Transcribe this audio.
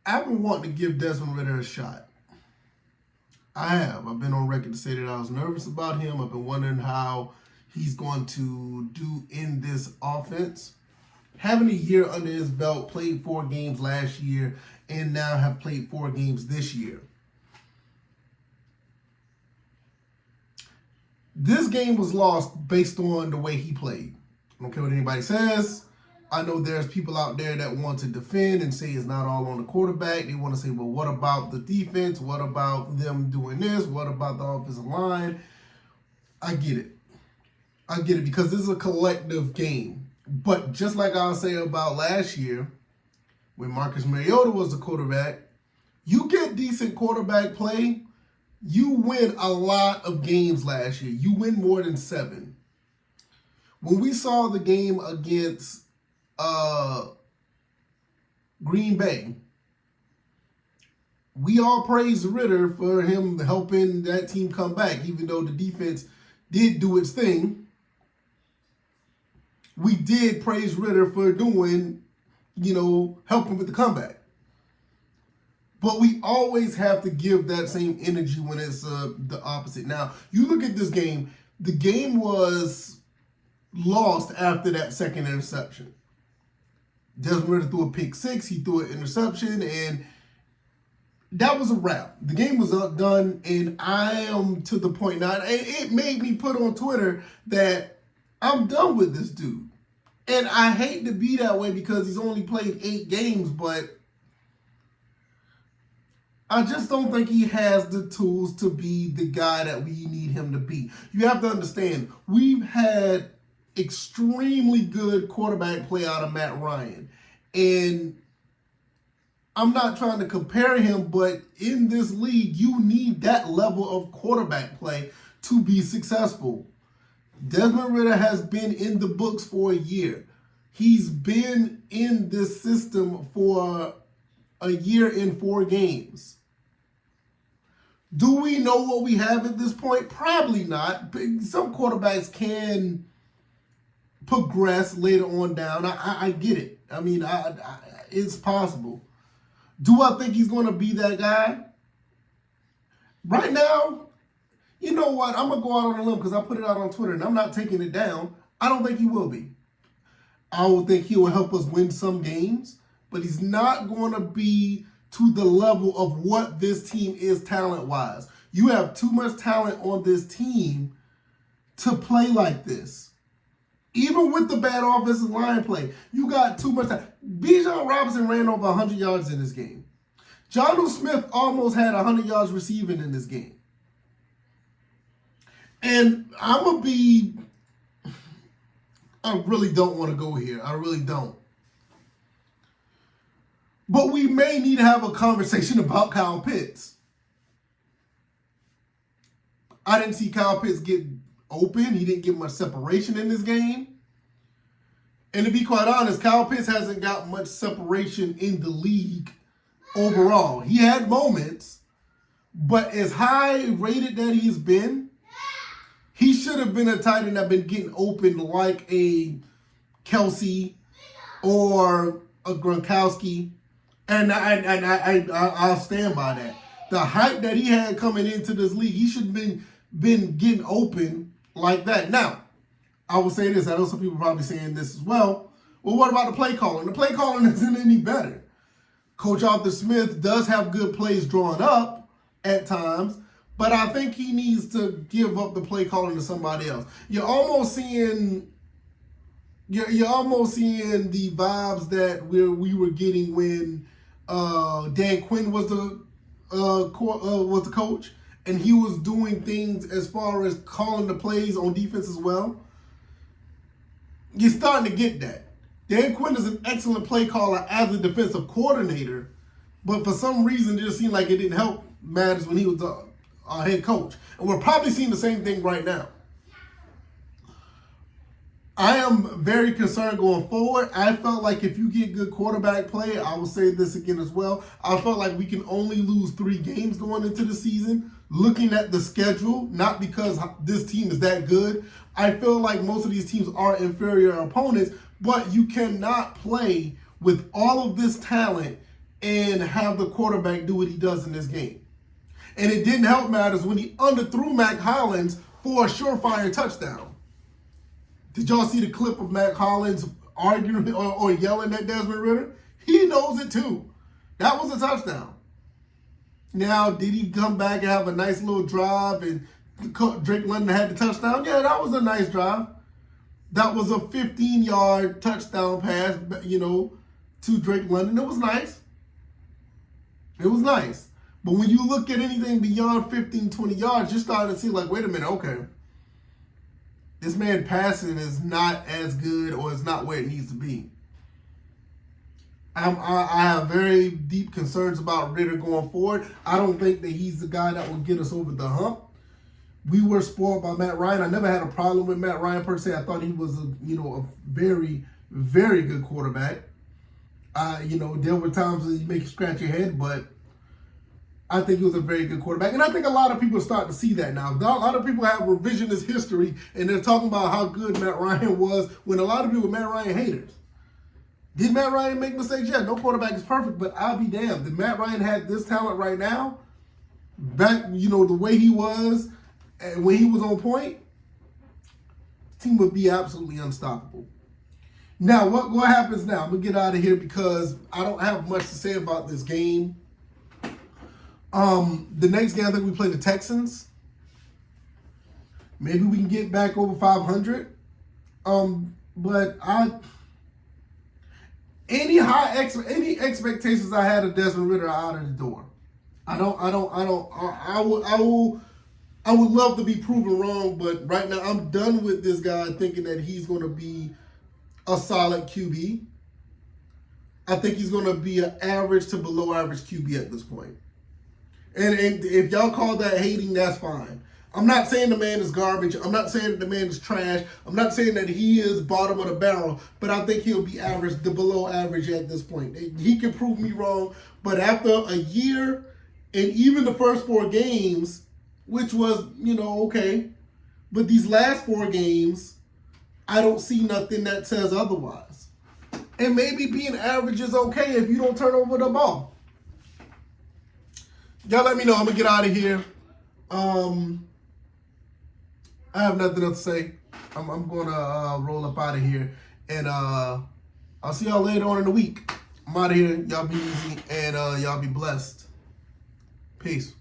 I've been wanting to give Desmond Ridder a shot. I have. I've been on record to say that I was nervous about him. I've been wondering how he's going to do in this offense. Having a year under his belt, played 4 games last year, and now have played 4 games this year. This game was lost based on the way he played. I don't care what anybody says. I know there's people out there that want to defend and say it's not all on the quarterback. They want to say, well, what about the defense? What about them doing this? What about the offensive line? I get it. I get it because this is a collective game. But just like I was saying about last year, when Marcus Mariota was the quarterback, you get decent quarterback play, you win a lot of games last year. You win more than 7. When we saw the game against Green Bay, we all praised Ridder for him helping that team come back, even though the defense did do its thing. We did praise Ridder for doing, helping with the comeback. But we always have to give that same energy when it's the opposite. Now, you look at this game, the game was lost after that second interception. Desmond Ridder threw a pick 6, he threw an interception, and that was a wrap. The game was done, and I am to the point now, and it made me put on Twitter that I'm done with this dude. And I hate to be that way because he's only played 8 games, but I just don't think he has the tools to be the guy that we need him to be. You have to understand, we've had extremely good quarterback play out of Matt Ryan. And I'm not trying to compare him, but in this league, you need that level of quarterback play to be successful. Desmond Ridder has been in the books for a year. He's been in this system for a year and 4 games. Do we know what we have at this point? Probably not. Some quarterbacks can progress later on down. I get it. I mean, it's possible. Do I think he's going to be that guy? Right now, you know what? I'm going to go out on a limb because I put it out on Twitter and I'm not taking it down. I don't think he will be. I would think he will help us win some games, but he's not going to be to the level of what this team is talent-wise. You have too much talent on this team to play like this. Even with the bad offensive line play, you got too much time. Bijan Robinson ran over 100 yards in this game. Jonnu Smith almost had 100 yards receiving in this game. And I really don't want to go here. I really don't. But we may need to have a conversation about Kyle Pitts. I didn't see Kyle Pitts get open. He didn't get much separation in this game. And to be quite honest, Kyle Pitts hasn't got much separation in the league overall. He had moments, but as high rated that he's been, he should have been a tight end that been getting open like a Kelsey or a Gronkowski. And I'll stand by that. The hype that he had coming into this league, he should have been getting open like that. Now, I will say this. I know some people are probably saying this as well. Well, what about the play calling? The play calling isn't any better. Coach Arthur Smith does have good plays drawn up at times, but I think he needs to give up the play calling to somebody else. You're almost seeing the vibes that we were getting when Dan Quinn was the coach, and he was doing things as far as calling the plays on defense as well. You're starting to get that. Dan Quinn is an excellent play caller as a defensive coordinator, but for some reason it just seemed like it didn't help matters when he was our head coach. And we're probably seeing the same thing right now. I am very concerned going forward. I felt like if you get good quarterback play, I will say this again as well, I felt like we can only lose 3 games going into the season. Looking at the schedule, not because this team is that good. I feel like most of these teams are inferior opponents, but you cannot play with all of this talent and have the quarterback do what he does in this game. And it didn't help matters when he underthrew Mac Hollins for a surefire touchdown. Did y'all see the clip of Mac Hollins arguing or yelling at Desmond Ridder? He knows it too. That was a touchdown. Now, did he come back and have a nice little drive and Drake London had the touchdown? Yeah, that was a nice drive. That was a 15-yard touchdown pass, to Drake London. It was nice. It was nice. But when you look at anything beyond 15, 20 yards, you're starting to see like, wait a minute, okay. This man passing is not as good or is not where it needs to be. I have very deep concerns about Ridder going forward. I don't think that he's the guy that will get us over the hump. We were spoiled by Matt Ryan. I never had a problem with Matt Ryan per se. I thought he was a very, very good quarterback. There were times that you make you scratch your head, but I think he was a very good quarterback. And I think a lot of people are starting to see that now. A lot of people have revisionist history, and they're talking about how good Matt Ryan was when a lot of people are Matt Ryan haters. Did Matt Ryan make mistakes? Yeah, no quarterback is perfect, but I'll be damned. If Matt Ryan had this talent right now, back, the way he was, and when he was on point, the team would be absolutely unstoppable. Now, what happens now? I'm going to get out of here because I don't have much to say about this game. The next game, I think we play the Texans. Maybe we can get back over 500. But any expectations I had of Desmond Ridder are out of the door. I would love to be proven wrong, but right now I'm done with this guy thinking that he's going to be a solid QB. I think he's going to be an average to below average QB at this point. And if y'all call that hating, that's fine. I'm not saying the man is garbage. I'm not saying that the man is trash. I'm not saying that he is bottom of the barrel, but I think he'll be average to below average at this point. He can prove me wrong, but after a year and even the first 4 games, which was, okay, but these last 4 games, I don't see nothing that says otherwise. And maybe being average is okay if you don't turn over the ball. Y'all let me know. I'm going to get out of here. I have nothing else to say. I'm going to roll up out of here. And I'll see y'all later on in the week. I'm out of here. Y'all be easy and y'all be blessed. Peace.